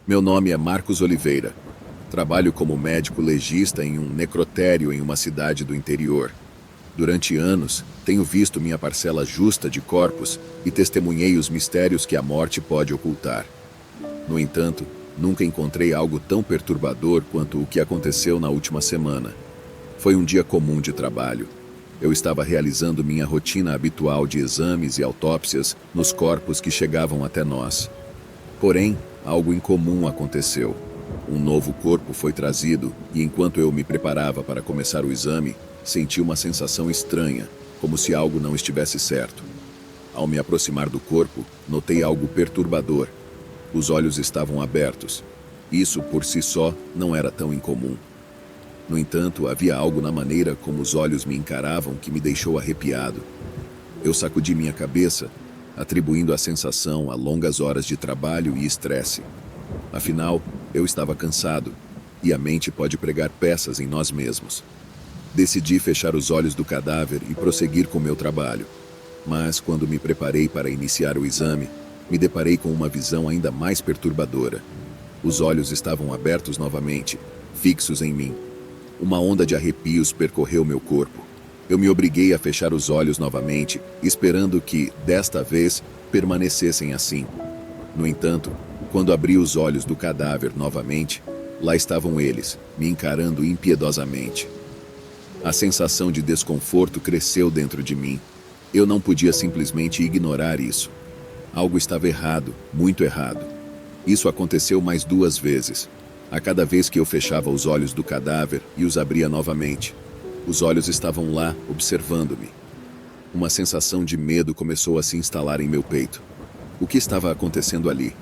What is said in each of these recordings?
Meu nome é Marcos Oliveira. Trabalho como médico legista em um necrotério em uma cidade do interior. Durante anos, tenho visto minha parcela justa de corpos e testemunhei os mistérios que a morte pode ocultar. No entanto, nunca encontrei algo tão perturbador quanto o que aconteceu na última semana. Foi um dia comum de trabalho. Eu estava realizando minha rotina habitual de exames e autópsias nos corpos que chegavam até nós. Porém, algo incomum aconteceu. Um novo corpo foi trazido e, enquanto eu me preparava para começar o exame, senti uma sensação estranha, como se algo não estivesse certo. Ao me aproximar do corpo, notei algo perturbador. Os olhos estavam abertos. Isso, por si só, não era tão incomum. No entanto, havia algo na maneira como os olhos me encaravam que me deixou arrepiado. Eu sacudi minha cabeça, atribuindo a sensação a longas horas de trabalho e estresse. Afinal, eu estava cansado, e a mente pode pregar peças em nós mesmos. Decidi fechar os olhos do cadáver e prosseguir com meu trabalho. Mas, quando me preparei para iniciar o exame, me deparei com uma visão ainda mais perturbadora. Os olhos estavam abertos novamente, fixos em mim. Uma onda de arrepios percorreu meu corpo. Eu me obriguei a fechar os olhos novamente, esperando que, desta vez, permanecessem assim. No entanto, quando abri os olhos do cadáver novamente, lá estavam eles, me encarando impiedosamente. A sensação de desconforto cresceu dentro de mim. Eu não podia simplesmente ignorar isso. Algo estava errado, muito errado. Isso aconteceu mais 2 vezes. A cada vez que eu fechava os olhos do cadáver e os abria novamente, os olhos estavam lá, observando-me. Uma sensação de medo começou a se instalar em meu peito. O que estava acontecendo ali?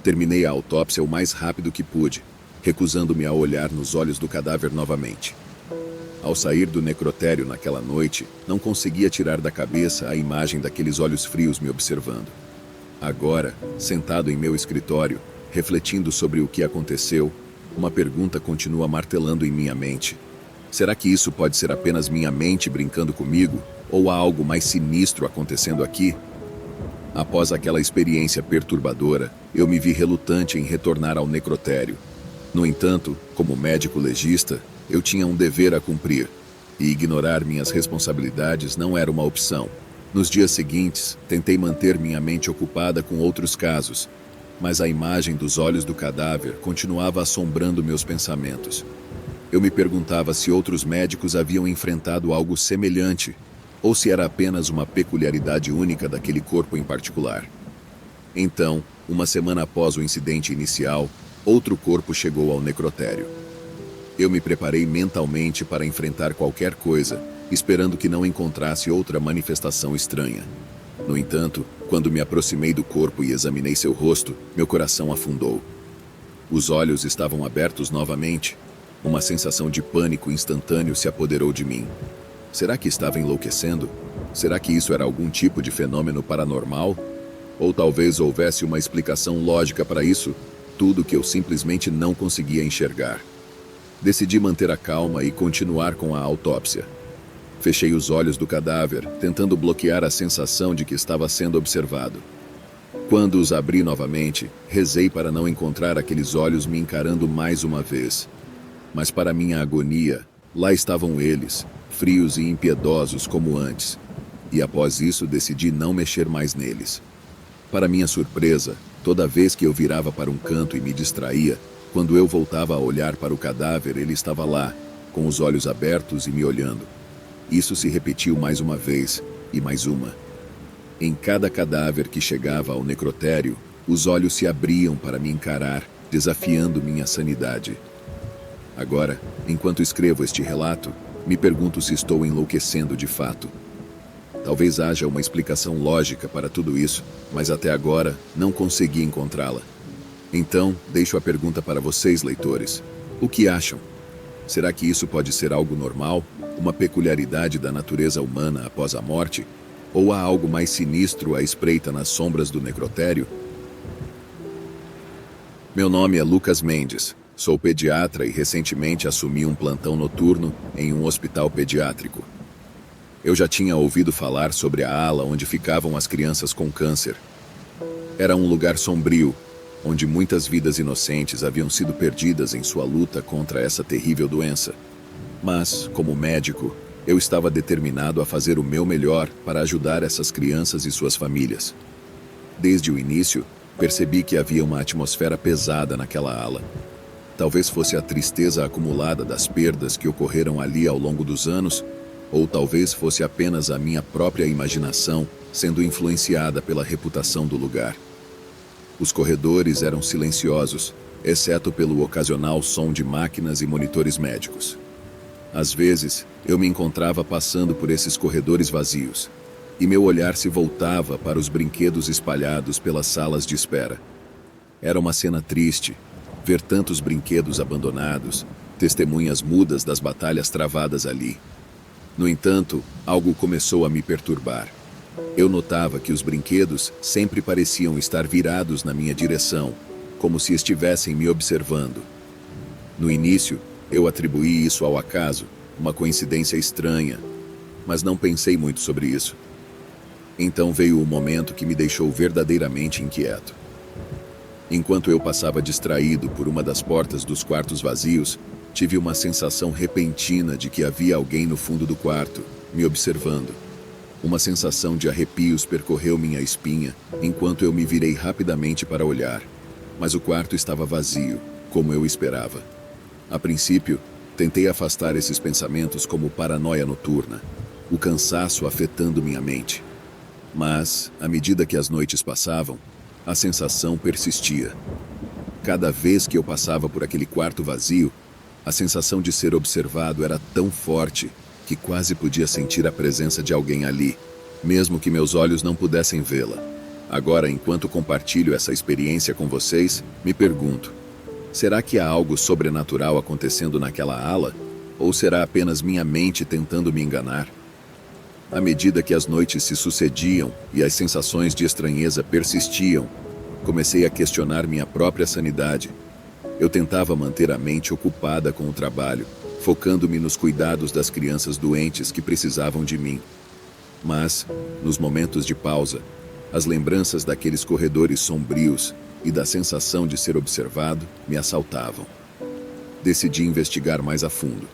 Terminei a autópsia o mais rápido que pude, recusando-me a olhar nos olhos do cadáver novamente. Ao sair do necrotério naquela noite, não conseguia tirar da cabeça a imagem daqueles olhos frios me observando. Agora, sentado em meu escritório, refletindo sobre o que aconteceu, uma pergunta continua martelando em minha mente. Será que isso pode ser apenas minha mente brincando comigo, ou há algo mais sinistro acontecendo aqui? Após aquela experiência perturbadora, eu me vi relutante em retornar ao necrotério. No entanto, como médico legista, eu tinha um dever a cumprir, e ignorar minhas responsabilidades não era uma opção. Nos dias seguintes, tentei manter minha mente ocupada com outros casos, mas a imagem dos olhos do cadáver continuava assombrando meus pensamentos. Eu me perguntava se outros médicos haviam enfrentado algo semelhante, ou se era apenas uma peculiaridade única daquele corpo em particular. Então, uma semana após o incidente inicial, outro corpo chegou ao necrotério. Eu me preparei mentalmente para enfrentar qualquer coisa, esperando que não encontrasse outra manifestação estranha. No entanto, quando me aproximei do corpo e examinei seu rosto, meu coração afundou. Os olhos estavam abertos novamente. Uma sensação de pânico instantâneo se apoderou de mim. Será que estava enlouquecendo? Será que isso era algum tipo de fenômeno paranormal? Ou talvez houvesse uma explicação lógica para isso, tudo que eu simplesmente não conseguia enxergar. Decidi manter a calma e continuar com a autópsia. Fechei os olhos do cadáver, tentando bloquear a sensação de que estava sendo observado. Quando os abri novamente, rezei para não encontrar aqueles olhos me encarando mais uma vez. Mas para minha agonia, lá estavam eles, frios e impiedosos como antes. E após isso decidi não mexer mais neles. Para minha surpresa, toda vez que eu virava para um canto e me distraía, quando eu voltava a olhar para o cadáver, ele estava lá, com os olhos abertos e me olhando. Isso se repetiu mais uma vez, e mais uma. Em cada cadáver que chegava ao necrotério, os olhos se abriam para me encarar, desafiando minha sanidade. Agora, enquanto escrevo este relato, me pergunto se estou enlouquecendo de fato. Talvez haja uma explicação lógica para tudo isso, mas até agora não consegui encontrá-la. Então, deixo a pergunta para vocês, leitores. O que acham? Será que isso pode ser algo normal? Uma peculiaridade da natureza humana após a morte? Ou há algo mais sinistro à espreita nas sombras do necrotério? Meu nome é Lucas Mendes. Sou pediatra e recentemente assumi um plantão noturno em um hospital pediátrico. Eu já tinha ouvido falar sobre a ala onde ficavam as crianças com câncer. Era um lugar sombrio, onde muitas vidas inocentes haviam sido perdidas em sua luta contra essa terrível doença. Mas, como médico, eu estava determinado a fazer o meu melhor para ajudar essas crianças e suas famílias. Desde o início, percebi que havia uma atmosfera pesada naquela ala. Talvez fosse a tristeza acumulada das perdas que ocorreram ali ao longo dos anos, ou talvez fosse apenas a minha própria imaginação sendo influenciada pela reputação do lugar. Os corredores eram silenciosos, exceto pelo ocasional som de máquinas e monitores médicos. Às vezes, eu me encontrava passando por esses corredores vazios, e meu olhar se voltava para os brinquedos espalhados pelas salas de espera. Era uma cena triste, ver tantos brinquedos abandonados, testemunhas mudas das batalhas travadas ali. No entanto, algo começou a me perturbar. Eu notava que os brinquedos sempre pareciam estar virados na minha direção, como se estivessem me observando. No início, eu atribuí isso ao acaso, uma coincidência estranha, mas não pensei muito sobre isso. Então veio o momento que me deixou verdadeiramente inquieto. Enquanto eu passava distraído por uma das portas dos quartos vazios, tive uma sensação repentina de que havia alguém no fundo do quarto, me observando. Uma sensação de arrepios percorreu minha espinha, enquanto eu me virei rapidamente para olhar. Mas o quarto estava vazio, como eu esperava. A princípio, tentei afastar esses pensamentos como paranoia noturna, o cansaço afetando minha mente. Mas, à medida que as noites passavam, a sensação persistia. Cada vez que eu passava por aquele quarto vazio, a sensação de ser observado era tão forte que quase podia sentir a presença de alguém ali, mesmo que meus olhos não pudessem vê-la. Agora, enquanto compartilho essa experiência com vocês, me pergunto: será que há algo sobrenatural acontecendo naquela ala? Ou será apenas minha mente tentando me enganar? À medida que as noites se sucediam e as sensações de estranheza persistiam, comecei a questionar minha própria sanidade. Eu tentava manter a mente ocupada com o trabalho, focando-me nos cuidados das crianças doentes que precisavam de mim. Mas, nos momentos de pausa, as lembranças daqueles corredores sombrios e da sensação de ser observado me assaltavam. Decidi investigar mais a fundo.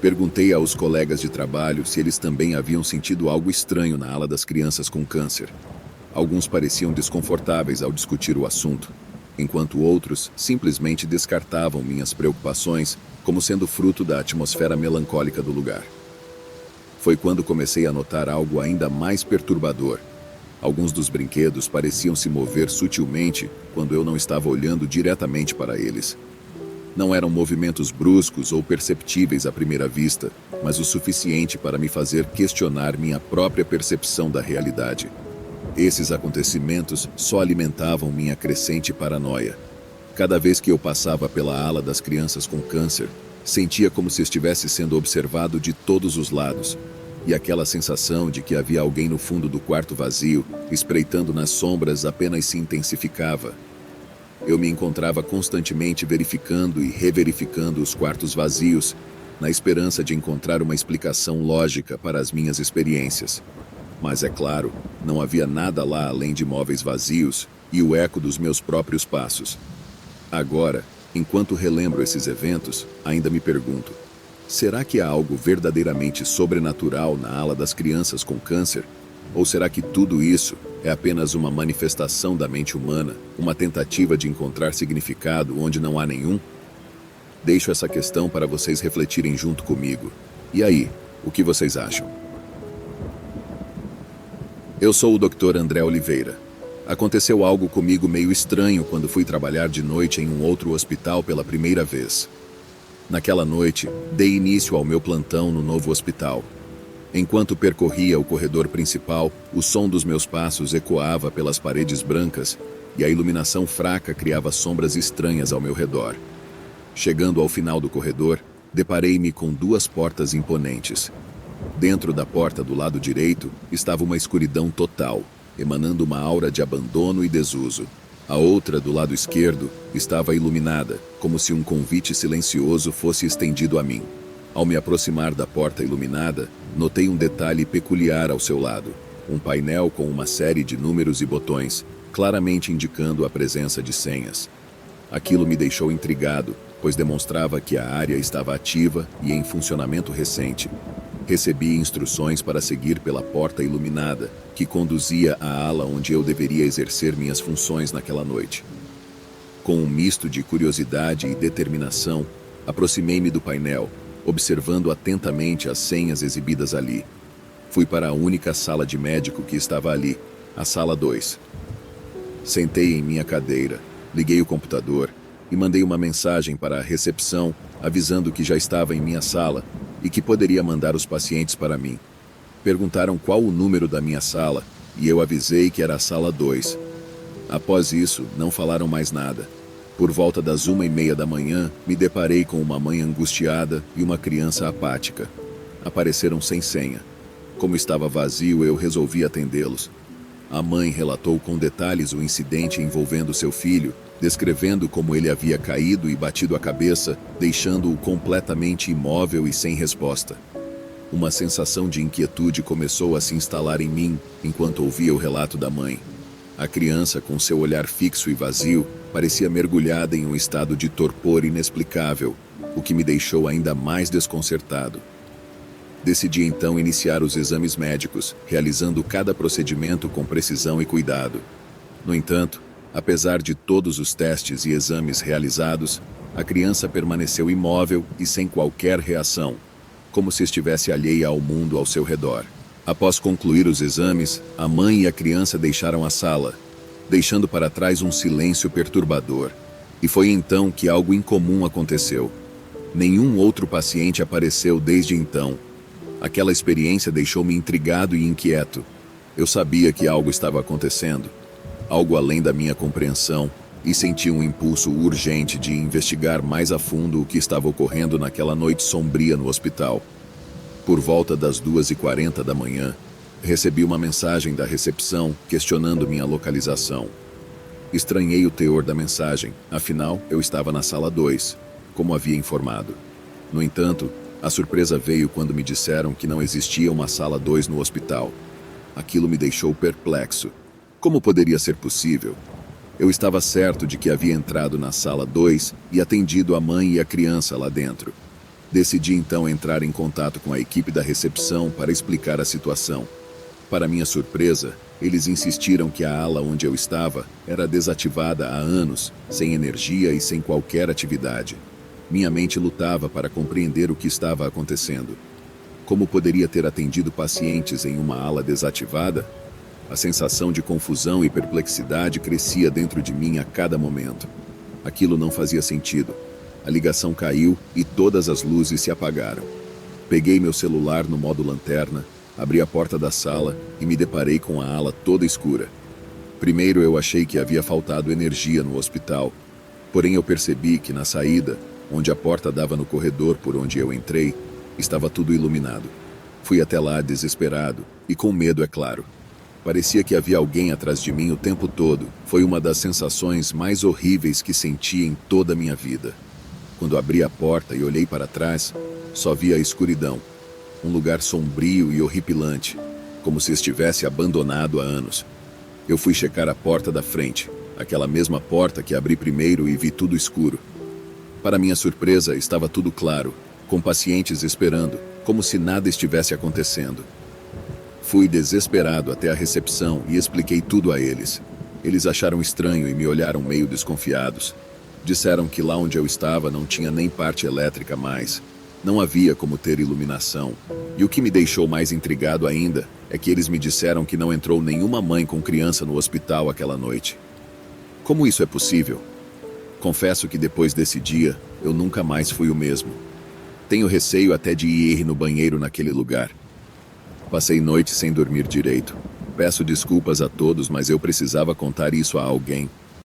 Perguntei aos colegas de trabalho se eles também haviam sentido algo estranho na ala das crianças com câncer. Alguns pareciam desconfortáveis ao discutir o assunto, enquanto outros simplesmente descartavam minhas preocupações como sendo fruto da atmosfera melancólica do lugar. Foi quando comecei a notar algo ainda mais perturbador. Alguns dos brinquedos pareciam se mover sutilmente quando eu não estava olhando diretamente para eles. Não eram movimentos bruscos ou perceptíveis à primeira vista, mas o suficiente para me fazer questionar minha própria percepção da realidade. Esses acontecimentos só alimentavam minha crescente paranoia. Cada vez que eu passava pela ala das crianças com câncer, sentia como se estivesse sendo observado de todos os lados, e aquela sensação de que havia alguém no fundo do quarto vazio, espreitando nas sombras, apenas se intensificava. Eu me encontrava constantemente verificando e reverificando os quartos vazios, na esperança de encontrar uma explicação lógica para as minhas experiências. Mas, é claro, não havia nada lá além de móveis vazios e o eco dos meus próprios passos. Agora, enquanto relembro esses eventos, ainda me pergunto: será que há algo verdadeiramente sobrenatural na ala das crianças com câncer? Ou será que tudo isso é apenas uma manifestação da mente humana, uma tentativa de encontrar significado onde não há nenhum? Deixo essa questão para vocês refletirem junto comigo. E aí, o que vocês acham? Eu sou o Dr. André Oliveira. Aconteceu algo comigo meio estranho quando fui trabalhar de noite em um outro hospital pela primeira vez. Naquela noite, dei início ao meu plantão no novo hospital. Enquanto percorria o corredor principal, o som dos meus passos ecoava pelas paredes brancas e a iluminação fraca criava sombras estranhas ao meu redor. Chegando ao final do corredor, deparei-me com duas portas imponentes. Dentro da porta do lado direito estava uma escuridão total, emanando uma aura de abandono e desuso. A outra, do lado esquerdo, estava iluminada, como se um convite silencioso fosse estendido a mim. Ao me aproximar da porta iluminada, notei um detalhe peculiar ao seu lado: um painel com uma série de números e botões, claramente indicando a presença de senhas. Aquilo me deixou intrigado, pois demonstrava que a área estava ativa e em funcionamento recente. Recebi instruções para seguir pela porta iluminada, que conduzia à ala onde eu deveria exercer minhas funções naquela noite. Com um misto de curiosidade e determinação, aproximei-me do painel, observando atentamente as senhas exibidas ali. Fui para a única sala de médico que estava ali, a sala 2. Sentei em minha cadeira, liguei o computador e mandei uma mensagem para a recepção avisando que já estava em minha sala e que poderia mandar os pacientes para mim. Perguntaram qual o número da minha sala e eu avisei que era a sala 2. Após isso, não falaram mais nada. Por volta das 1:30 da manhã, me deparei com uma mãe angustiada e uma criança apática. Apareceram sem senha. Como estava vazio, eu resolvi atendê-los. A mãe relatou com detalhes o incidente envolvendo seu filho, descrevendo como ele havia caído e batido a cabeça, deixando-o completamente imóvel e sem resposta. Uma sensação de inquietude começou a se instalar em mim enquanto ouvia o relato da mãe. A criança, com seu olhar fixo e vazio, parecia mergulhada em um estado de torpor inexplicável, o que me deixou ainda mais desconcertado. Decidi então iniciar os exames médicos, realizando cada procedimento com precisão e cuidado. No entanto, apesar de todos os testes e exames realizados, a criança permaneceu imóvel e sem qualquer reação, como se estivesse alheia ao mundo ao seu redor. Após concluir os exames, a mãe e a criança deixaram a sala, deixando para trás um silêncio perturbador. E foi então que algo incomum aconteceu. Nenhum outro paciente apareceu desde então. Aquela experiência deixou-me intrigado e inquieto. Eu sabia que algo estava acontecendo, algo além da minha compreensão, e senti um impulso urgente de investigar mais a fundo o que estava ocorrendo naquela noite sombria no hospital. Por volta das 2:40 da manhã, recebi uma mensagem da recepção questionando minha localização. Estranhei o teor da mensagem, afinal, eu estava na sala 2, como havia informado. No entanto, a surpresa veio quando me disseram que não existia uma sala 2 no hospital. Aquilo me deixou perplexo. Como poderia ser possível? Eu estava certo de que havia entrado na sala 2 e atendido a mãe e a criança lá dentro. Decidi então entrar em contato com a equipe da recepção para explicar a situação. Para minha surpresa, eles insistiram que a ala onde eu estava era desativada há anos, sem energia e sem qualquer atividade. Minha mente lutava para compreender o que estava acontecendo. Como poderia ter atendido pacientes em uma ala desativada? A sensação de confusão e perplexidade crescia dentro de mim a cada momento. Aquilo não fazia sentido. A ligação caiu e todas as luzes se apagaram. Peguei meu celular no modo lanterna, abri a porta da sala e me deparei com a ala toda escura. Primeiro eu achei que havia faltado energia no hospital, porém eu percebi que na saída, onde a porta dava no corredor por onde eu entrei, estava tudo iluminado. Fui até lá desesperado e com medo, é claro. Parecia que havia alguém atrás de mim o tempo todo. Foi uma das sensações mais horríveis que senti em toda a minha vida. Quando abri a porta e olhei para trás, só vi a escuridão. Um lugar sombrio e horripilante, como se estivesse abandonado há anos. Eu fui checar a porta da frente, aquela mesma porta que abri primeiro e vi tudo escuro. Para minha surpresa, estava tudo claro, com pacientes esperando, como se nada estivesse acontecendo. Fui desesperado até a recepção e expliquei tudo a eles. Eles acharam estranho e me olharam meio desconfiados. Disseram que lá onde eu estava não tinha nem parte elétrica mais. Não havia como ter iluminação. E o que me deixou mais intrigado ainda é que eles me disseram que não entrou nenhuma mãe com criança no hospital aquela noite. Como isso é possível? Confesso que depois desse dia, eu nunca mais fui o mesmo. Tenho receio até de ir no banheiro naquele lugar. Passei noite sem dormir direito. Peço desculpas a todos, mas eu precisava contar isso a alguém.